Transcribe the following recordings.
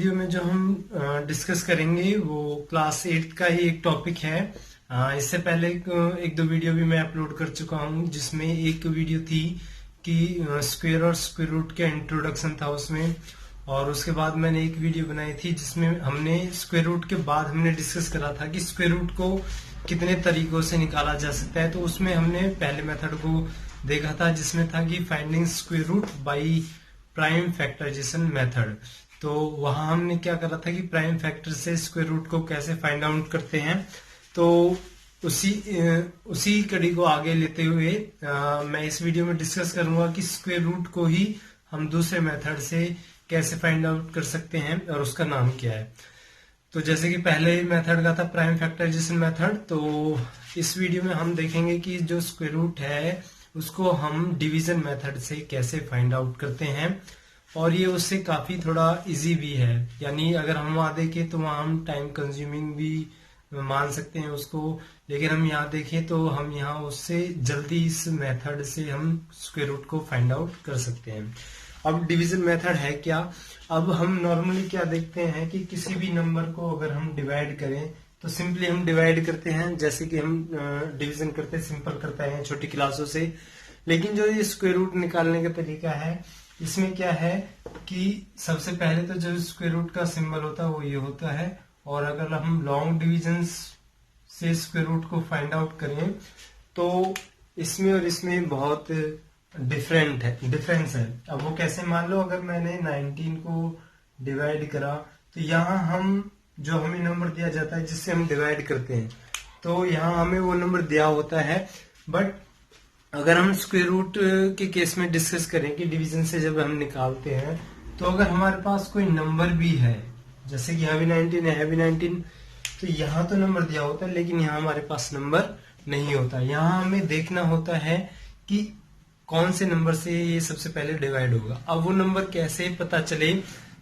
Video में जो हम डिस्कस करेंगे वो क्लास 8 का ही एक टॉपिक है। इससे पहले एक दो वीडियो भी मैं अपलोड कर चुका हूँ, जिसमें एक वीडियो थी कि स्क्वायर और स्क्वायर रूट का इंट्रोडक्शन था उसमें, और उसके बाद मैंने एक वीडियो बनाई थी जिसमें हमने स्क्वायर रूट के बाद हमने डिस्कस करा था कि स्क्वायर रूट को कितने तरीकों से निकाला जा सकता है। तो उसमें हमने पहले मेथड को देखा था जिसमें था कि finding square root by prime factorization method. तो वहां हमने क्या करा था कि प्राइम फैक्टर से स्क्वायर रूट को कैसे फाइंड आउट करते हैं। तो उसी कड़ी को आगे लेते हुए मैं इस वीडियो में डिस्कस करूंगा कि स्क्वायर रूट को ही हम दूसरे मेथड से कैसे फाइंड आउट कर सकते हैं और उसका नाम क्या है। तो जैसे कि पहले मेथड का था प्राइम फैक्टराइजेशन मेथड, तो इस वीडियो में हम देखेंगे कि जो स्क्वायर रूट है उसको हम डिवीजन मेथड से कैसे फाइंड आउट करते हैं, और ये उससे काफी थोड़ा इजी भी है। यानी अगर हम वहां देखें तो वहां हम टाइम कंज्यूमिंग भी मान सकते हैं उसको, लेकिन हम यहाँ देखें तो हम यहाँ उससे जल्दी इस मेथड से हम स्क्वायर रूट को फाइंड आउट कर सकते हैं। अब डिवीजन मेथड है क्या? अब हम नॉर्मली क्या देखते हैं कि किसी भी नंबर को अगर हम डिवाइड करें तो सिंपली हम डिवाइड करते हैं, जैसे कि हम डिवीजन करते हैं, सिंपल करते हैं छोटी क्लासों से। लेकिन जो ये स्क्वायर रूट निकालने का तरीका है, इसमें क्या है कि सबसे पहले तो जो स्क्वायर रूट का सिंबल होता है वो ये होता है, और अगर हम लॉन्ग डिवीजन से स्क्वायर रूट को फाइंड आउट करें तो इसमें और इसमें बहुत डिफरेंस है। अब वो कैसे? मान लो अगर मैंने 19 को डिवाइड करा तो यहाँ हम जो हमें नंबर दिया जाता है जिससे हम डिवाइड करते हैं, तो यहाँ हमें वो नंबर दिया होता है। बट अगर हम स्क्वायर रूट के केस में डिस्कस करें कि डिवीजन से जब हम निकालते हैं, तो अगर हमारे पास कोई नंबर भी है, जैसे कि यहाँ भी 19 है, भी 19, तो यहाँ तो नंबर दिया होता है लेकिन यहाँ हमारे पास नंबर नहीं होता। यहाँ हमें देखना होता है कि कौन से नंबर से ये सबसे पहले डिवाइड होगा। अब वो नंबर कैसे पता चले,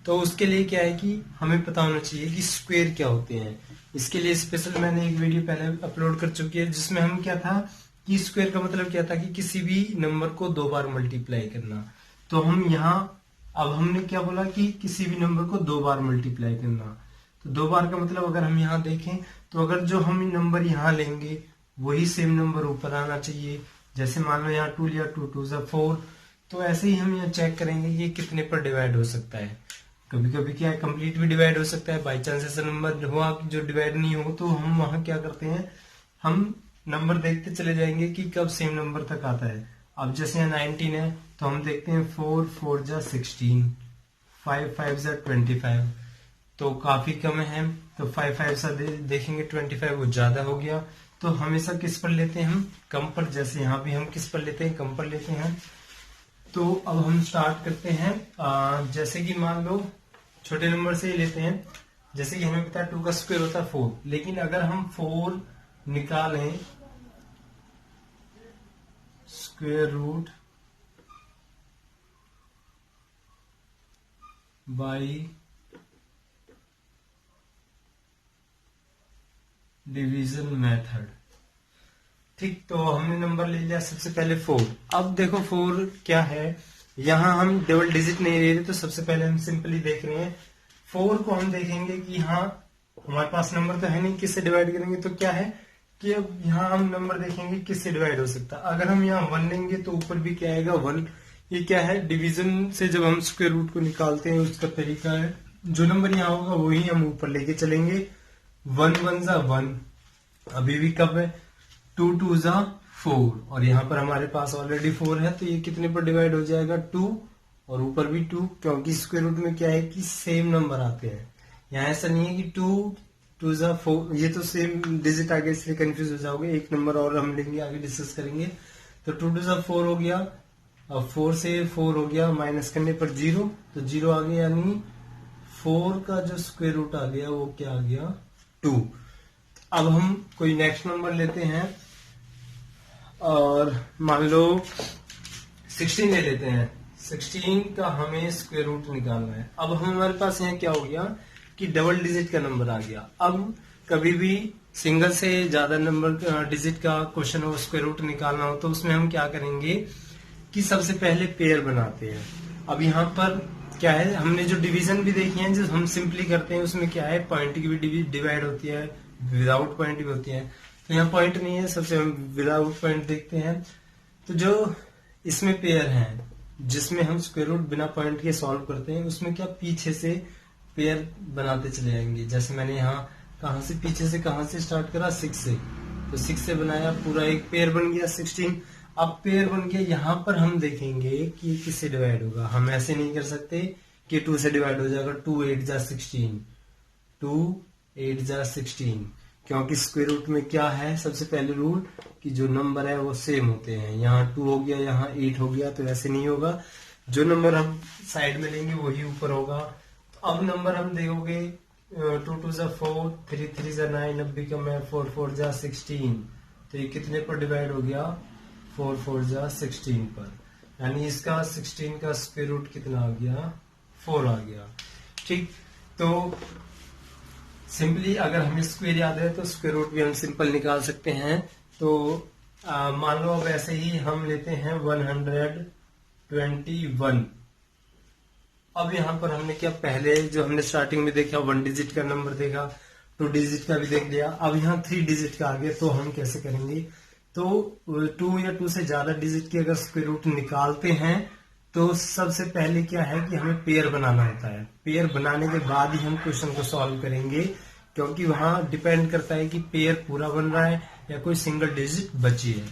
तो उसके लिए क्या है कि हमें पता होना चाहिए कि स्क्वायर क्या होते हैं। इसके लिए स्पेशल मैंने एक वीडियो पहले अपलोड कर चुकी है, जिसमें हम क्या था कि स्क्वायर का मतलब क्या था कि किसी भी नंबर को 2 बार मल्टीप्लाई करना। तो हम यहाँ अब हमने क्या बोला कि किसी भी नंबर को 2 बार मल्टीप्लाई करना। तो 2 बार का मतलब अगर हम यहाँ देखें तो अगर जो हम नंबर यहाँ लेंगे वही सेम नंबर ऊपर आना चाहिए। जैसे मान लो यहाँ 2 लिया, 2 2 जा 4, तो ऐसे ही हम यहाँ चेक करेंगे कि कितने पर डिवाइड हो सकता है। कभी कभी क्या है, कंप्लीट भी डिवाइड हो सकता है। बाई चांस ऐसा नंबर हुआ जो डिवाइड नहीं हो, तो हम वहां क्या करते हैं, हम नंबर देखते चले जाएंगे कि कब सेम नंबर तक आता है। अब जैसे यहाँ 19 है तो हम देखते हैं 4 4 जा 16, 5 5 जा 25, तो काफी कम है। तो 5 5 सा देखेंगे 25, वो ज्यादा हो गया। तो हमेशा किस पर लेते हैं हम? कम पर। जैसे यहाँ भी हम किस पर लेते हैं? कम पर लेते हैं। तो अब हम स्टार्ट करते हैं। जैसे कि मान लो छोटे नंबर से ही लेते हैं, जैसे कि हमें पता है 2 का स्क्वायर होता है 4, लेकिन अगर हम 4 निकालें square root by division method, ठीक, तो हमने नंबर ले लिया सबसे पहले 4। अब देखो 4 क्या है, यहाँ हम डबल डिजिट नहीं ले रहे, तो सबसे पहले हम सिंपली देख रहे हैं 4 को। हम देखेंगे कि हाँ हमारे पास नंबर तो है नहीं, किससे डिवाइड करेंगे? तो क्या है कि अब यहाँ हम नंबर देखेंगे किससे डिवाइड हो सकता है। अगर हम यहाँ 1 लेंगे तो ऊपर भी क्या आएगा? 1। ये क्या है? डिवीजन से जब हम स्क्वायर रूट को निकालते हैं उसका तरीका है। जो नंबर यहाँ होगा वही हम ऊपर लेके चलेंगे। 1 1 जा 1, अभी भी कब है? 2 2 जा 4, और यहाँ पर हमारे पास ऑलरेडी 4 है, तो ये कितने पर डिवाइड हो जाएगा? 2, और ऊपर भी 2, क्योंकि स्क्वायर रूट में क्या है कि सेम नंबर आते हैं। यहाँ ऐसा नहीं है कि 2 2 जा 4, ये तो सेम डिजिट आ गया इसलिए कंफ्यूज हो जाओगे। एक नंबर और हम लेंगे, आगे डिस्कस करेंगे। तो 2 2 जा 4 हो गया, अब 4 से 4 हो गया, माइनस करने पर 0, तो 0 आ गया, यानी 4 का जो स्क्वायर रूट आ गया वो क्या आ गया? 2। अब हम कोई नेक्स्ट नंबर लेते हैं, और मान लो 16 ले लेते हैं। 16 का हमें स्क्वायर रूट निकालना है। अब हमारे पास यहाँ क्या हो गया कि डबल डिजिट का नंबर आ गया। अब कभी भी सिंगल से ज्यादा नंबर डिजिट का क्वेश्चन हो, स्क्वायर रूट निकालना हो, तो उसमें हम क्या करेंगे कि सबसे पहले पेयर बनाते हैं। अब यहाँ पर क्या है, हमने जो डिवीजन भी देखी है जो हम सिंपली करते हैं उसमें क्या है, पॉइंट की भी डिवाइड होती है, विदाउट पॉइंट भी होती है। तो यहाँ पॉइंट नहीं है, सबसे हम विदाउट पॉइंट देखते हैं। तो जो इसमें पेयर है जिसमें हम स्क्वायर रूट बिना पॉइंट के सॉल्व करते हैं, उसमें क्या पीछे से पेयर बनाते चले जाएंगे। जैसे मैंने यहाँ कहाँ से पीछे से कहाँ से स्टार्ट करा, 6 से, तो 6 से बनाया, पूरा एक पेयर बन गया 16। अब पेयर बन गया, यहाँ पर हम देखेंगे कि किससे डिवाइड होगा। हम ऐसे नहीं कर सकते कि 2 से डिवाइड हो जाएगा, 2 8 जा 16, 2 8 जा 16, क्योंकि स्क्वायर रूट में क्या है, सबसे पहले रूल कि जो नंबर है वो सेम होते हैं। यहाँ 2 हो गया, यहाँ 8 हो गया, तो ऐसे नहीं होगा। जो नंबर हम साइड में लेंगे वही ऊपर होगा। तो अब नंबर हम देखोगे, 2 2 जा 4, 3 3 जा 9, अब भी कम है, 4 4 जा 16, तो ये कितने पर डिवाइड हो गया, 4 4 जा 16 पर। यानी इसका 16 का स्क्वायर रूट कितना आ गया, 4 आ गया। ठीक, तो सिंपली अगर हमें स्क्वायर याद है तो स्क्वायर रूट भी हम सिंपल निकाल सकते हैं। तो मान लो अब ऐसे ही हम लेते हैं 121। अब यहाँ पर हमने क्या, पहले जो हमने स्टार्टिंग में देखा 1 डिजिट का नंबर देखा, 2 डिजिट का भी देख लिया, अब यहाँ 3 डिजिट का आ गया। तो हम कैसे करेंगे, तो 2 या 2 से ज्यादा डिजिट की अगर स्क्वायर रूट निकालते हैं तो सबसे पहले क्या है कि हमें पेयर बनाना होता है। पेयर बनाने के बाद ही हम क्वेश्चन को सॉल्व करेंगे, क्योंकि वहां डिपेंड करता है कि पेयर पूरा बन रहा है या कोई सिंगल डिजिट बची है।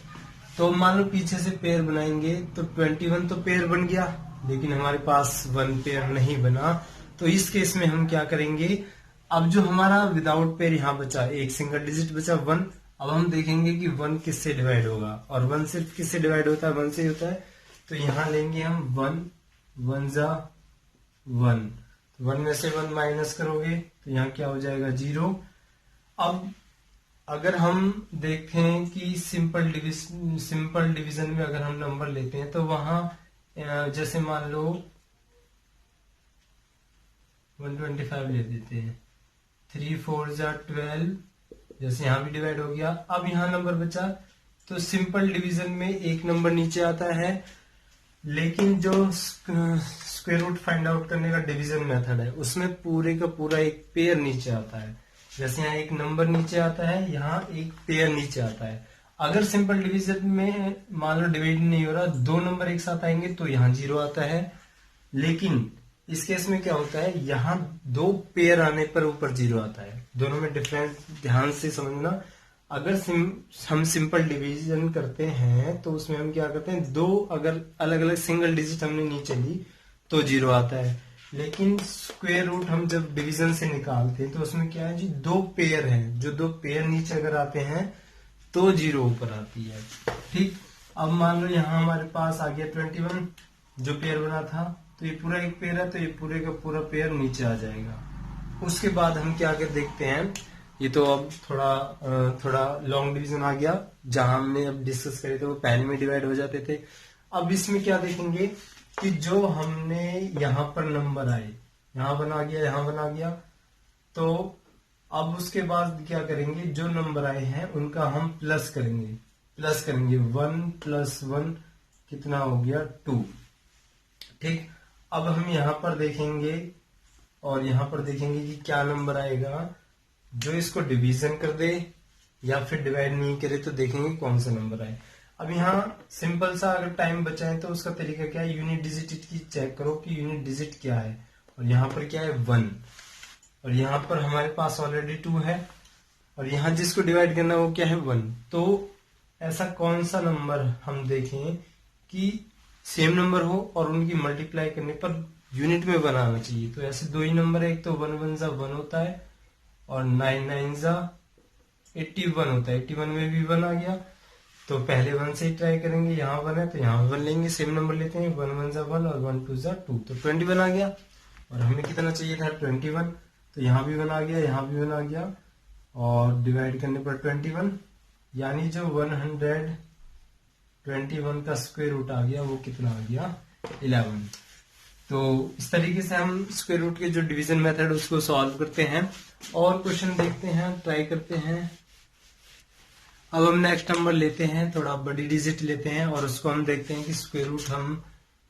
तो मान लो पीछे से पेयर बनाएंगे तो 21 तो पेयर बन गया, लेकिन हमारे पास 1 पेयर नहीं बना। तो इस केस में हम क्या करेंगे, अब जो हमारा विदाउट पेयर यहाँ बचा, एक सिंगल डिजिट बचा 1, अब हम देखेंगे कि 1 किससे डिवाइड होगा, और 1 सिर्फ किससे डिवाइड होता है, 1 से होता है। तो यहाँ लेंगे हम 1 1 जा 1, 1 में से 1 माइनस करोगे तो यहाँ क्या हो जाएगा, 0। अब अगर हम देखें कि सिंपल डिवीजन में अगर हम नंबर लेते हैं तो वहां जैसे मान लो 125 ले देते हैं, 3 4 जा 12, जैसे यहाँ भी डिवाइड हो गया। अब यहाँ नंबर बचा, तो सिंपल डिवीजन में एक नंबर नीचे आता है, लेकिन जो स्क्वायर रूट फाइंड आउट करने का डिवीजन मेथड है उसमें पूरे का पूरा एक पेयर नीचे आता है। जैसे यहाँ एक नंबर नीचे आता है, यहाँ एक पेयर नीचे आता है। अगर सिंपल डिवीजन में मान लो डिवाइड नहीं हो रहा, 2 नंबर एक साथ आएंगे तो यहाँ 0 आता है। लेकिन इस केस में क्या होता है, यहाँ 2 पेयर आने पर ऊपर 0 आता है। दोनों में डिफरेंस ध्यान से समझना। अगर हम सिंपल डिवीजन करते हैं तो उसमें हम क्या करते हैं, 2 अगर अलग अलग सिंगल डिजिट हमने नीचे ली तो 0 आता है। लेकिन स्क्वायर रूट हम जब डिवीजन से निकालते हैं तो उसमें क्या है जी, 2 पेयर हैं, जो 2 पेयर नीचे अगर आते हैं तो 0 ऊपर आती है। ठीक, अब मान लो यहाँ हमारे पास आ गया 21 जो पेयर बना था, तो ये पूरा एक पेयर है, तो ये पूरे का पूरा पेयर नीचे आ जाएगा। उसके बाद हम क्या कर देखते हैं, ये तो अब थोड़ा लॉन्ग डिवीजन आ गया, जहां हमने अब डिस्कस करे थे वो पहले में डिवाइड हो जाते थे। अब इसमें क्या देखेंगे कि जो हमने यहाँ पर नंबर आए, यहाँ बना गया, यहाँ बना गया, तो अब उसके बाद क्या करेंगे, जो नंबर आए हैं उनका हम प्लस करेंगे। 1 + 1 कितना हो गया, 2। ठीक, अब हम यहाँ पर देखेंगे और यहाँ पर देखेंगे कि क्या नंबर आएगा, जो इसको डिवीजन कर दे या फिर डिवाइड नहीं करे, तो देखेंगे कौन सा नंबर आए। अब यहाँ सिंपल सा अगर टाइम बचा है तो उसका तरीका क्या है, यूनिट डिजिट की चेक करो कि यूनिट डिजिट क्या है, और यहाँ पर क्या है 1, और यहाँ पर हमारे पास ऑलरेडी 2 है, और यहाँ जिसको डिवाइड करना वो क्या है 1। तो ऐसा कौन सा नंबर हम देखें कि सेम नंबर हो और उनकी मल्टीप्लाई करने पर यूनिट में बनाना चाहिए। तो ऐसे 2 ही नंबर है, एक तो 1 1 जा 1 होता है और 9 9 जा 81 होता है। 81 में भी 1 आ गया, तो पहले 1 से ही ट्राई करेंगे। यहाँ 1 है तो यहाँ 1 लेंगे, सेम नंबर लेते हैं, 1 1 जा 1 और 1 2 जा 2, तो 21 आ गया। और हमें कितना चाहिए था, 21, तो यहाँ भी 1 आ गया, यहाँ भी 1 आ गया, और डिवाइड करने पर 21, यानी जो 121 का स्क्वायर रूट आ गया वो कितना आ गया, 11। तो इस तरीके से हम स्क्वायर रूट के जो डिवीजन मेथड उसको सॉल्व करते हैं और क्वेश्चन देखते हैं, ट्राई करते हैं। अब हम नेक्स्ट नंबर लेते हैं, थोड़ा बड़ी डिजिट लेते हैं और उसको हम देखते हैं कि स्क्वायर रूट हम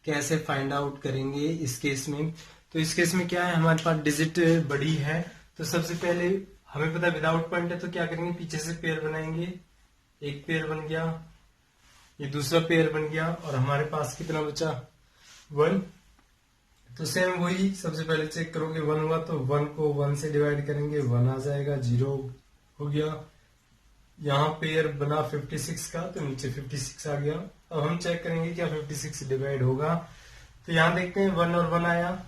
कैसे फाइंड आउट करेंगे इस केस में। तो इस केस में क्या है, हमारे पास डिजिट बड़ी है, तो सबसे पहले हमें पता है विदाउट पॉइंट है, तो क्या करेंगे, पीछे से पेयर बनाएंगे। एक पेयर बन गया, ये दूसरा पेयर बन गया, और हमारे पास कितना बचा, 1। तो सेम वही सबसे पहले चेक करोगे, 1 हुआ तो 1 को 1 से डिवाइड करेंगे, 1 आ जाएगा, 0 हो गया। यहाँ पेयर बना 56 का, तो नीचे 56 आ गया। अब हम चेक करेंगे क्या 56 डिवाइड होगा। तो यहाँ देखते हैं 1 और 1 आया।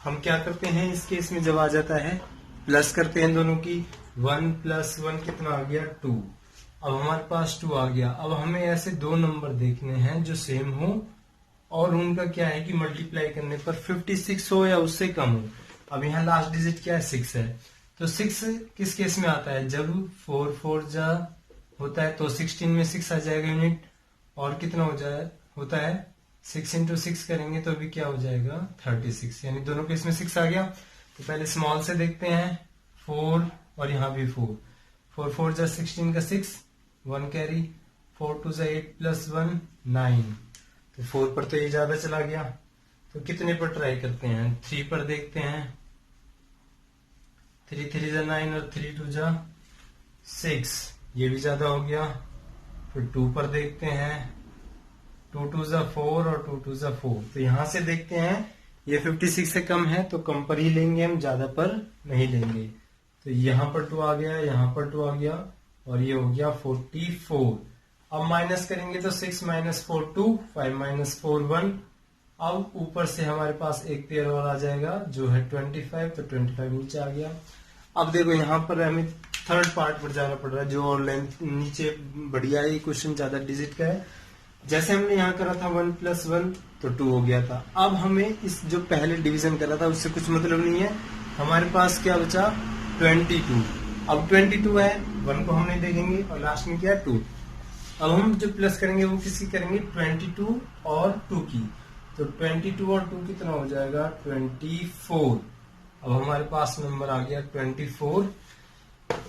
हम क्या करते हैं इस केस में, जब आ जाता है प्लस करते हैं दोनों की। 1 + 1 कितना आ गया, 2। अब हमारे पास 2 आ गया। अब हमें ऐसे दो नंबर देखने हैं जो सेम हो और उनका क्या है कि मल्टीप्लाई करने पर 56 हो या उससे कम हो। अब यहाँ लास्ट डिजिट क्या है, 6 है। तो 6 किस केस में आता है, जब 4 4 जा होता है तो 16 में 6 आ जाएगा यूनिट, और कितना हो जाए होता है 6 × 6 करेंगे तो अभी क्या हो जाएगा 36, यानी दोनों केस में 6 आ गया। तो पहले स्मॉल से देखते हैं, 4 और यहाँ भी 4, 4 4 जा 16 का 6, 1 कैरी, 4 2 जा 8 + 1 9। तो 4 पर तो ये ज्यादा चला गया, तो कितने पर ट्राई करते हैं, 3 पर देखते हैं। 3 3 जा 9 और 3 2 जा 6, ये भी ज्यादा हो गया। फिर 2 पर देखते हैं, 2 2 जा 4 और 2 2 जा 4। तो यहां से देखते हैं ये 56 से कम है तो कम पर ही लेंगे हम, ज्यादा पर नहीं लेंगे। तो यहाँ पर 2 आ गया, यहाँ पर 2 आ गया, और ये हो गया 44। अब माइनस करेंगे तो 6 - 4 2, 5 - 4 1। अब ऊपर से हमारे पास एक पेयर और आ जाएगा जो है 25, तो 25 नीचे आ गया। अब देखो यहाँ पर हमें थर्ड पार्ट पर जाना पड़ रहा है, जो और लेंथ नीचे बढ़िया है, क्वेश्चन ज्यादा डिजिट का है। जैसे हमने यहाँ करा था 1 + 1 तो 2 हो गया था। अब हमें इस जो पहले डिवीजन करा था उससे कुछ मतलब नहीं है, हमारे पास क्या बचा 22। अब 22 है, 1 को हम नहीं देखेंगे, और लास्ट में क्या है 2। अब हम जो प्लस करेंगे वो किसकी करेंगे, 22 और 2 की। तो 22 और 2 कितना हो जाएगा 24। अब हमारे पास नंबर आ गया 24।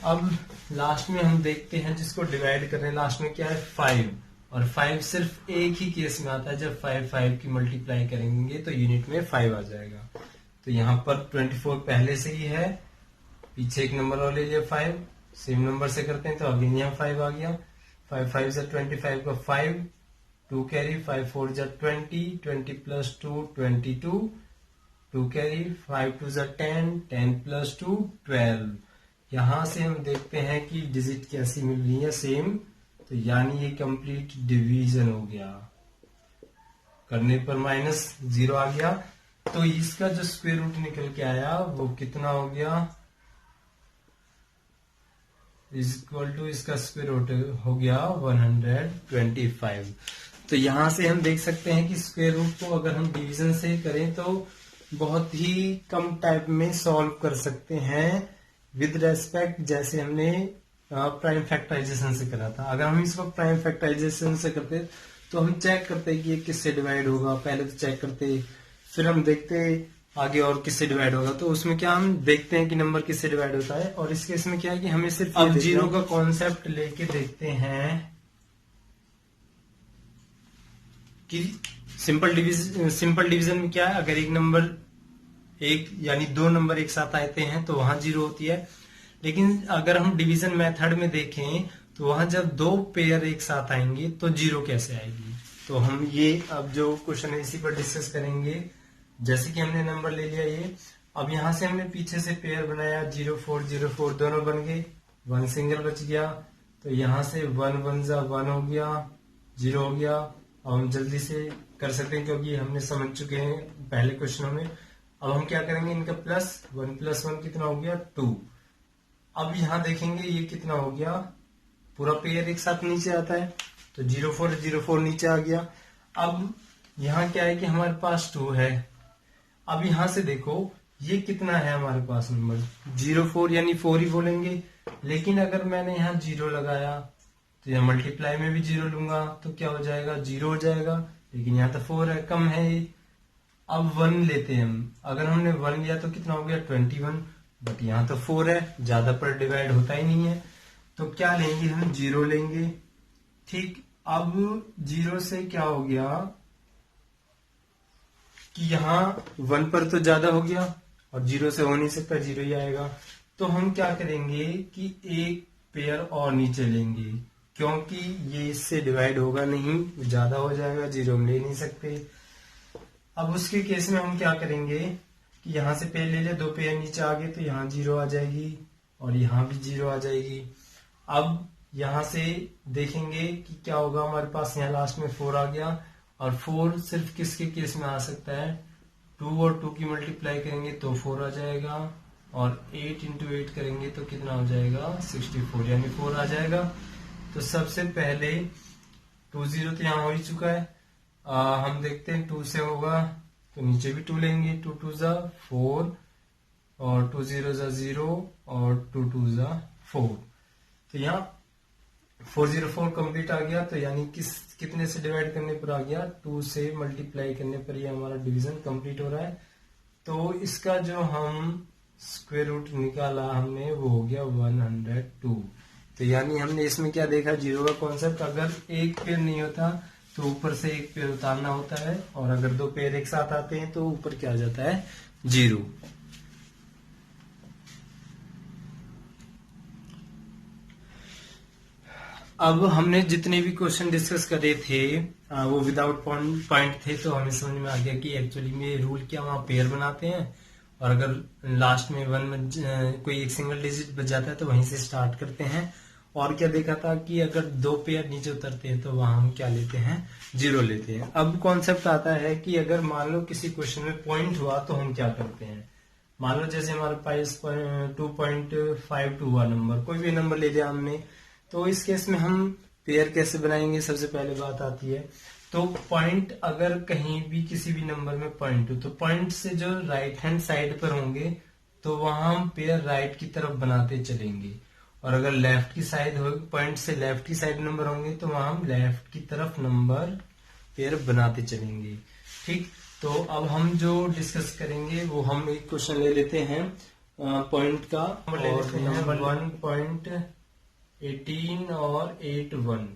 अब लास्ट में हम देखते हैं जिसको डिवाइड कर रहे हैं, लास्ट में क्या है 5, और 5 सिर्फ एक ही केस में आता है, जब 5 5 की मल्टीप्लाई करेंगे तो यूनिट में 5 आ जाएगा। तो यहाँ पर 24 पहले से ही है, पीछे एक नंबर और ले लिया 5, सेम नंबर से करते हैं तो अभी यहाँ 5 आ गया। 5 5 जा 25 का 5, 2 कैरी, 5 4 जा 20, 20 + 2 22, 2 कैरी, 5 2 जा 10, 10 + 2 12। यहां से हम देखते हैं कि डिजिट कैसी मिल रही है, सेम। तो यानी ये कंप्लीट डिवीजन हो गया, करने पर -0 आ गया। तो इसका जो स्क्वायर रूट निकल के आया वो कितना हो गया, इक्वल टू इसका स्क्वायर रूट हो गया 125। तो यहां से हम देख सकते हैं कि स्क्वायर रूट को अगर हम डिवीजन से करें तो बहुत ही कम टाइप में सॉल्व कर सकते हैं विद रेस्पेक्ट, जैसे हमने प्राइम फैक्टराइजेशन से करा था। अगर हम इसको प्राइम फैक्टराइजेशन से करते तो हम चेक करते कि ये किससे डिवाइड होगा, पहले तो चेक करते, फिर हम देखते आगे और किससे डिवाइड होगा। तो उसमें क्या हम देखते हैं कि नंबर किससे डिवाइड होता है, और इस केस में क्या है कि हमें सिर्फ अब जीरो का कॉन्सेप्ट लेके देखते हैं कि सिंपल डिवीजन में क्या है, अगर एक नंबर एक यानी दो नंबर एक साथ आते हैं तो वहां 0 होती है। लेकिन अगर हम डिवीजन मेथड में देखें तो वहां जब दो पेयर एक साथ आएंगे तो 0 कैसे आएगी। तो हम ये अब जो क्वेश्चन है इसी पर डिस्कस करेंगे। जैसे कि हमने नंबर ले लिया ये, अब यहां से हमने पीछे से पेयर बनाया 0 4 0 4 दोनों बन गए, 1 सिंगल बच गया। तो यहां से 1 1 जा 1 हो गया, 0 हो गया। अब हम जल्दी से कर सकते हैं क्योंकि हमने समझ चुके हैं पहले क्वेश्चनों में। अब हम क्या करेंगे, इनका प्लस 1 + 1 कितना हो गया 2। अब यहां देखेंगे ये कितना हो गया, पूरा पेयर एक साथ नीचे आता है तो 0 4 0 4 नीचे आ गया। अब यहाँ क्या है कि हमारे पास 2 है। अब यहां से देखो ये कितना है हमारे पास नंबर 0 4 यानी 4 ही बोलेंगे। लेकिन अगर मैंने यहाँ 0 लगाया तो यहाँ मल्टीप्लाई में भी 0 लूंगा तो क्या हो जाएगा 0 हो जाएगा। लेकिन यहाँ तो 4 है, कम है ये। अब 1 लेते हैं हम, अगर हमने 1 लिया तो कितना हो गया 21, बट यहाँ तो 4 है, ज्यादा पर डिवाइड होता ही नहीं है। तो क्या लेंगे हम 0 लेंगे। ठीक, अब 0 से क्या हो गया कि यहाँ 1 पर तो ज्यादा हो गया और 0 से हो नहीं सकता, 0 ही आएगा। तो हम क्या करेंगे कि एक पेयर और नीचे लेंगे, क्योंकि ये इससे डिवाइड होगा नहीं, ज्यादा हो जाएगा, 0 हम ले नहीं सकते। अब उसके केस में हम क्या करेंगे कि यहाँ से पेयर ले ले, 2 पेयर नीचे आ गए तो यहाँ 0 आ जाएगी और यहाँ भी 0 आ जाएगी। अब यहाँ से देखेंगे कि क्या होगा, हमारे पास यहाँ लास्ट में 4 आ गया, और 4 सिर्फ किसके केस में आ सकता है, 2 और 2 की मल्टीप्लाई करेंगे तो 4 आ जाएगा, और 8 इंटू 8 करेंगे तो कितना हो जाएगा, 64, यानी 4 आ जाएगा। तो सबसे पहले 2 0 तो यहाँ हो ही चुका है, हम देखते हैं 2 से होगा तो नीचे भी 2 लेंगे, 2 2 जा 4 और 2 0 जा 0 और 2 2 जा 4। तो यहाँ 404 कंप्लीट आ गया, तो यानी कितने से डिवाइड करने पर आ गया, 2 से मल्टीप्लाई करने पर ये हमारा डिवीजन कंप्लीट हो रहा है। तो इसका जो हम स्क्वायर रूट निकाला हमने वो हो गया 102। तो यानी हमने इसमें क्या देखा, 0 का कॉन्सेप्ट, अगर एक पेयर नहीं होता तो ऊपर से एक पेयर उतारना होता है, और अगर 2 पेयर एक साथ आते हैं तो ऊपर क्या आ जाता है, 0। अब हमने जितने भी क्वेश्चन डिस्कस करे थे वो विदाउट पॉइंट थे, तो हमें समझ में आ गया कि एक्चुअली में रूल क्या, वहां पेयर बनाते हैं, और अगर लास्ट में 1 में कोई एक सिंगल डिजिट बच जाता है तो वहीं से स्टार्ट करते हैं। और क्या देखा था कि अगर 2 पेयर नीचे उतरते हैं तो वहां हम क्या लेते हैं, 0 लेते हैं। अब कॉन्सेप्ट आता है कि अगर मान लो किसी क्वेश्चन में पॉइंट हुआ तो हम क्या करते हैं। मान लो जैसे हमारे पास 2.52 हुआ नंबर, कोई भी नंबर ले लिया हमने, तो इस केस में हम पेयर कैसे बनाएंगे, सबसे पहले बात आती है। तो पॉइंट अगर कहीं भी किसी भी नंबर में पॉइंट हो, तो पॉइंट से जो राइट हैंड साइड पर होंगे तो वहां हम पेयर राइट की तरफ बनाते चलेंगे, और अगर लेफ्ट की साइड हो, पॉइंट से लेफ्ट की साइड नंबर होंगे तो वहां हम लेफ्ट की तरफ नंबर पेयर बनाते चलेंगे। ठीक, तो अब हम जो डिस्कस करेंगे वो हम एक क्वेश्चन ले लेते हैं पॉइंट का, और ले लेते हैं 1.18 और 81।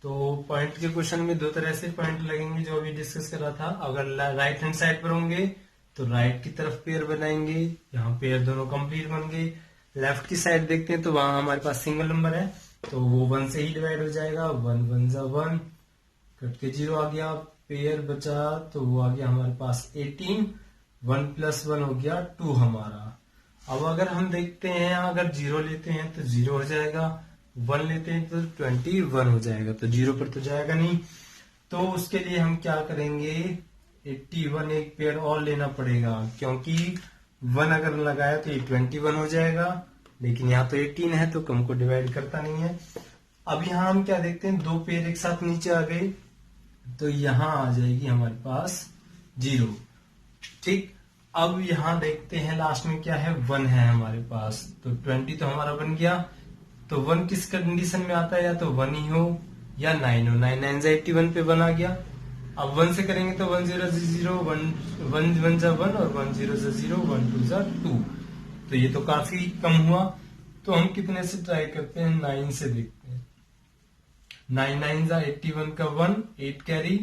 तो पॉइंट के क्वेश्चन में 2 तरह से पॉइंट लगेंगे जो अभी डिस्कस कर रहा था। अगर राइट हैंड साइड पर होंगे तो राइट की तरफ पेयर बनाएंगे, यहाँ पेयर दोनों कंप्लीट बन गए। लेफ्ट की साइड देखते हैं तो वहां हमारे पास सिंगल नंबर है तो वो 1 से ही डिवाइड हो जाएगा, 1 1 जा 1, कट के 0 आ गया, पेयर बचा तो वो आ गया हमारे पास 18, 1 + 1 हो गया 2 हमारा। अब अगर हम देखते हैं, अगर 0 लेते हैं तो 0 हो जाएगा, 1 लेते हैं तो 21 हो जाएगा, तो 0 पर तो जाएगा नहीं। तो उसके लिए हम क्या करेंगे, 81 एक पेयर और लेना पड़ेगा, क्योंकि 1 अगर लगाया तो ये 21 हो जाएगा, लेकिन यहाँ तो 18 है तो कम को डिवाइड करता नहीं है। अब यहाँ हम क्या देखते हैं, 2 पेयर एक साथ नीचे आ गए तो यहाँ आ जाएगी हमारे पास 0। ठीक, अब यहाँ देखते हैं लास्ट में क्या है, 1 है हमारे पास, तो 20 तो हमारा बन गया। तो 1 किस कंडीशन में आता है, या तो 1 ही हो या 9 हो, 9 9 से 81 पे 1 आ गया। अब 1 से करेंगे तो 1 0 0, 1 1 जा 1 और 1 0 जा 0, 1 2 जा 2, तो ये तो काफी कम हुआ। तो हम कितने से ट्राई करते हैं, 9 से देखते हैं। 9 9 जा 81 का 1, 8 कैरी,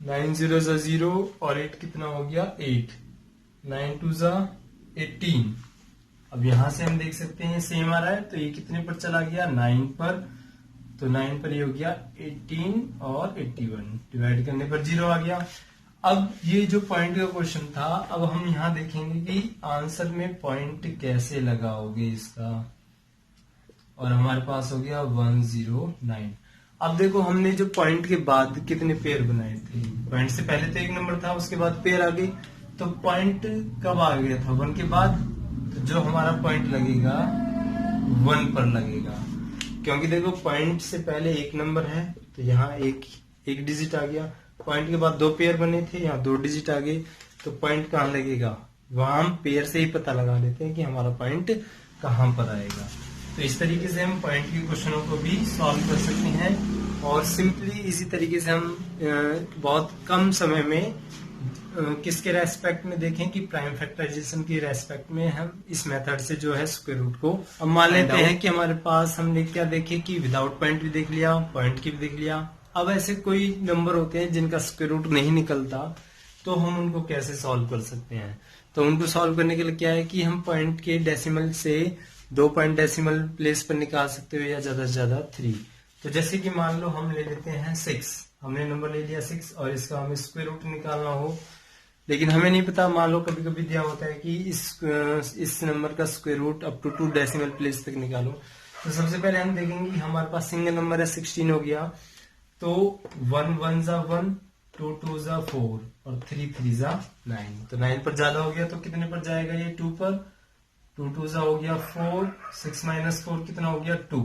9 0 जा 0 और 8 कितना हो गया 8, 9 2 जा 18। अब यहां से हम देख सकते हैं सेम आ रहा है, तो ये कितने पर चला गया, 9 पर, तो 9 पर ये हो गया 18 और 81, डिवाइड करने पर 0 आ गया। अब ये जो पॉइंट का क्वेश्चन था, अब हम यहाँ देखेंगे कि आंसर में पॉइंट कैसे लगाओगे इसका, और हमारे पास हो गया 109। अब देखो हमने जो पॉइंट के बाद कितने पेयर बनाए थे, पॉइंट से पहले तो एक नंबर था, उसके बाद पेयर आ गई, तो पॉइंट कब आ गया था, 1 के बाद, तो जो हमारा पॉइंट लगेगा 1 पर लगेगा, क्योंकि देखो पॉइंट से पहले एक नंबर है तो यहाँ एक डिजिट आ गया, पॉइंट के बाद 2 पेयर बने थे, यहाँ 2 डिजिट आ गए, तो पॉइंट कहाँ लगेगा, वहां हम पेयर से ही पता लगा लेते हैं कि हमारा पॉइंट कहाँ पर आएगा। तो इस तरीके से हम पॉइंट के क्वेश्चनों को भी सॉल्व कर सकते हैं, और सिंपली इसी तरीके से हम बहुत कम समय में किसके रेस्पेक्ट में देखें कि प्राइम फैक्टराइजेशन की रेस्पेक्ट में हम इस मेथड से जो है स्क्वायर रूट को, अब मान लेते हैं कि हमारे पास हमने क्या देखे कि विदाउट पॉइंट भी देख लिया, पॉइंट की भी देख लिया। अब ऐसे कोई नंबर होते हैं जिनका स्क्वायर रूट नहीं निकलता, तो हम उनको कैसे सॉल्व कर सकते हैं। तो उनको सॉल्व करने के लिए क्या है कि हम पॉइंट के डेसिमल से 2 पॉइंट डेसिमल प्लेस पर निकाल सकते हो या ज्यादा से ज्यादा 3। तो जैसे कि मान लो हम ले लेते हैं 6, हमने नंबर ले लिया 6 और इसका हमें स्क्वायर रूट निकालना हो, लेकिन हमें नहीं पता। मान लो कभी कभी दिया होता है कि इस नंबर का square root up to 2 decimal place तक निकालो। तो सबसे पहले हम देखेंगे हमारे पास सिंगल नंबर है 16 हो गया, तो 1 1 जा 1, 2 2 जा 4 और 3 3 जा 9। तो 9 पर ज्यादा हो गया तो कितने पर जाएगा ये 2 पर, 2 2 जा हो गया 4, 6 माइनस 4 कितना हो गया 2।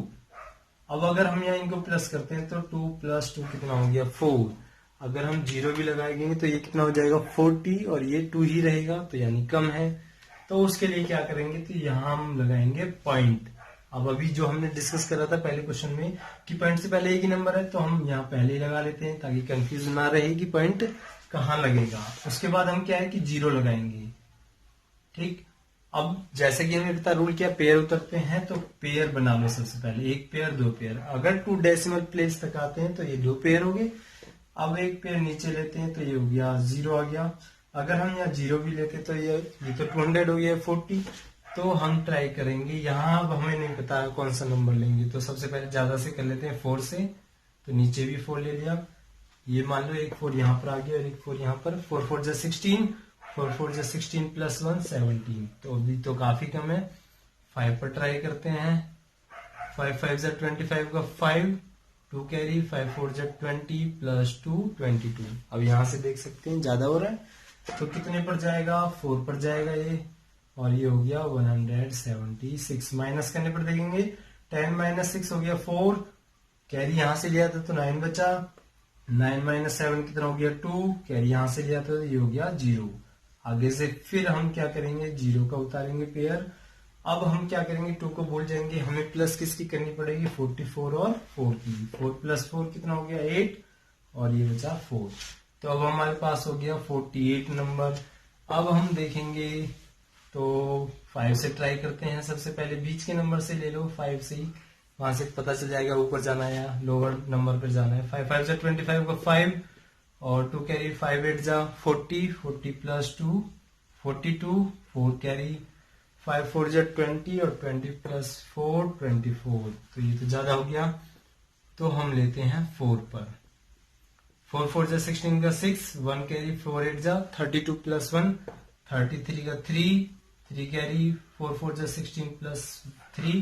अब अगर हम यहाँ इनको प्लस करते हैं तो 2 प्लस 2 कितना हो गया 4। अगर हम 0 भी लगाएंगे तो ये कितना हो जाएगा 40 और ये 2 ही रहेगा, तो यानी कम है। तो उसके लिए क्या करेंगे, तो यहाँ हम लगाएंगे पॉइंट। अब अभी जो हमने डिस्कस करा था पहले क्वेश्चन में कि पॉइंट से पहले एक ही नंबर है, तो हम यहाँ पहले ही लगा लेते हैं ताकि कंफ्यूज ना रहे कि पॉइंट कहाँ लगेगा। उसके बाद हम क्या है कि 0 लगाएंगे। ठीक, अब जैसे कि हमें पता रूल क्या, पेयर उतरते हैं तो पेयर बना लो सबसे पहले, 1 पेयर 2 पेयर। अगर 2 डेसिमल प्लेस तक आते हैं तो ये 2 पेयर हो गए। अब 1 पेयर नीचे लेते हैं तो ये हो गया 0 आ गया। अगर हम यहाँ 0 भी लेते तो ये तो 200 हो गया 40। तो हम ट्राई करेंगे यहाँ, अब हमें नहीं पता कौन सा नंबर लेंगे, तो सबसे पहले ज्यादा से कर लेते हैं 4 से। तो नीचे भी 4 ले लिया, ये मान लो एक 4 यहाँ पर आ गया और एक 4 यहाँ पर। 4 4 जा 16, 4 4 जा 16 प्लस 1 17। तो अभी तो काफी कम है। 5 पर ट्राई करते हैं। 5 5 जा 25 का 5, 2 कैरी, 5 4 जा 20 प्लस 2 22। अब यहाँ से देख सकते हैं ज्यादा हो रहा है तो कितने पर जाएगा, 4 पर जाएगा ये, और ये हो गया 176। माइनस करने पर देखेंगे 10 माइनस 6 हो गया 4, कैरी यहां से लिया था तो 9 बचा। 9 माइनस 7 कितना हो गया 2, कैरी यहां से लिया था तो ये हो गया 0। आगे से फिर हम क्या करेंगे, 0 का उतारेंगे पेयर। अब हम क्या करेंगे, 2 को भूल जाएंगे, हमें प्लस किसकी करनी पड़ेगी 44 और 4 की। 4 प्लस 4 कितना हो गया 8 और ये बचा 4। तो अब हमारे पास हो गया 48 नंबर। अब हम देखेंगे तो 5 से ट्राई करते हैं। सबसे पहले बीच के नंबर से ले लो, 5 से ही, वहां से पता चल जाएगा ऊपर जाना है या लोअर नंबर पर जाना है। 5 5 जा 25 का 5 और 2 कैरी, 5 8 जा 40, 40 प्लस 2 42, 4 कैरी, 5 4 जा 20 और 20 प्लस 4 24। तो ये तो ज्यादा हो गया, तो हम लेते हैं 4 पर। 4 4 जा 16 का 6, 1 कैरी, 4 8 जा 32 प्लस 1 33 का 3 कैरी, 4 4 जा 16 प्लस 3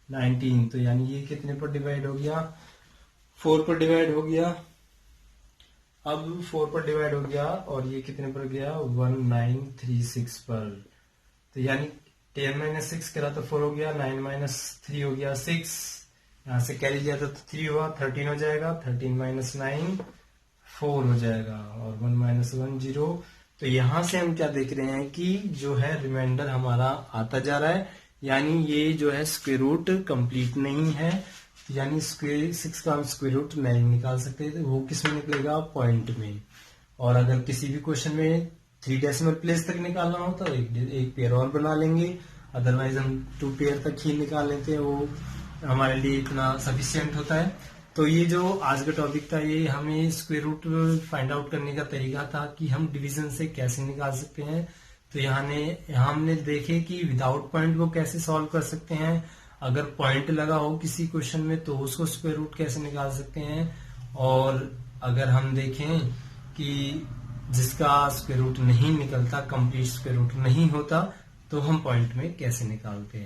19। तो यानी ये कितने पर डिवाइड हो गया, 4 पर डिवाइड हो गया। अब 4 पर डिवाइड हो गया और ये कितने पर गया 1936 पर। तो यानी 10 माइनस 6 करा तो 4 हो गया, 9 माइनस 3 हो गया 6, यहाँ से कैरी लिया था तो 3 हुआ, 13 हो जाएगा। 13 माइनस 9 4 हो जाएगा और 1 माइनस 1 0। तो यहां से हम क्या देख रहे हैं कि जो है रिमाइंडर हमारा आता जा रहा है, यानी ये जो है स्क्वायर रूट कंप्लीट नहीं है, यानी स्क्वायर 6 का हम स्क्वायर रूट नहीं निकाल सकते। तो वो किस में निकलेगा, पॉइंट में। और अगर किसी भी क्वेश्चन में 3 डेसिमल प्लेस तक निकालना हो तो एक पेयर और बना लेंगे, अदरवाइज हम 2 पेयर तक ही निकाल लेते हैं, वो हमारे लिए इतना सफिशियंट होता है। तो ये जो आज का टॉपिक था, ये हमें स्क्वायर रूट फाइंड आउट करने का तरीका था कि हम डिवीजन से कैसे निकाल सकते हैं। तो यहाँ हमने देखे कि विदाउट पॉइंट वो कैसे सॉल्व कर सकते हैं, अगर पॉइंट लगा हो किसी क्वेश्चन में तो उसको स्क्वायर रूट कैसे निकाल सकते हैं, और अगर हम देखें कि जिसका स्क्वायर रूट नहीं निकलता, कंप्लीट स्क्वायर रूट नहीं होता, तो हम पॉइंट में कैसे निकालते हैं।